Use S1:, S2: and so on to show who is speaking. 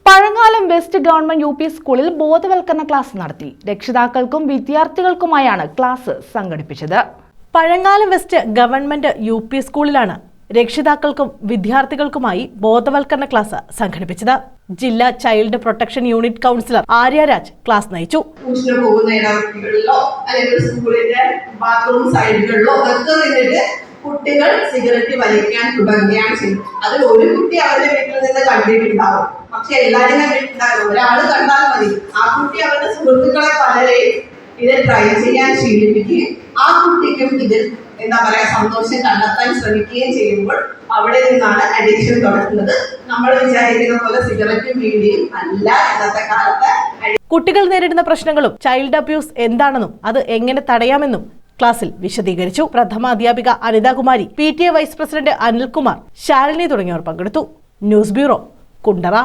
S1: Pazhangalam west government U P സ്കൂളിൽ ബോധവൽക്കരണ class നടത്തി. രക്ഷിതാക്കൾക്കും വിദ്യാർത്ഥികൾക്കുമായാണ് ക്ലാസ് സംഘടിപ്പിച്ചത്. Pazhangalam west government U P സ്കൂളിലാണ് രക്ഷിതാക്കൾക്കും വിദ്യാർത്ഥികൾക്കുമായി ബോധവൽക്കരണ ക്ലാസ് സംഘടിപ്പിച്ചത്. ജില്ലാ child protection unit counsellor Aryaraj class നയിച്ചു.
S2: കുട്ടികൾ സിഗരറ്റ് വലിക്കാൻ തുടങ്ങുകയാണ് ചെയ്യുന്നത്. അതിൽ ഒരു കുട്ടി അവരുടെ വീട്ടിൽ നിന്ന് കണ്ടിട്ടുണ്ടാവും, പക്ഷെ എല്ലാവരും കണ്ടിട്ടുണ്ടാകും. ഒരാൾ കണ്ടാൽ മതി, ആ കുട്ടി അവരുടെ സുഹൃത്തുക്കളെ പലരെയും ഇത് ട്രൈ ചെയ്യാൻ ശീലിപ്പിക്കുകയും ആ കുട്ടിക്കും ഇതിൽ സന്തോഷം കണ്ടെത്താൻ ശ്രമിക്കുകയും ചെയ്യുമ്പോൾ അവിടെ നിന്നാണ് അഡിക്ഷൻ തുടങ്ങുന്നത്. നമ്മൾ വിചാരിക്കുന്ന പോലെ സിഗരറ്റും ബീഡിയും അല്ല ഇന്നത്തെ കാലത്ത്.
S1: കുട്ടികൾ നേരിടുന്ന പ്രശ്നങ്ങളും ചൈൽഡ് അബ്യൂസ് എന്താണെന്നും അത് എങ്ങനെ തടയാമെന്നും ക്ലാസ്സിൽ വിശദീകരിച്ചു. പ്രഥമ അധ്യാപിക Anithakumari, PTA vice president Anilkumar, Shalini തുടങ്ങിയവർ പങ്കെടുത്തു. News bureau, Kundara.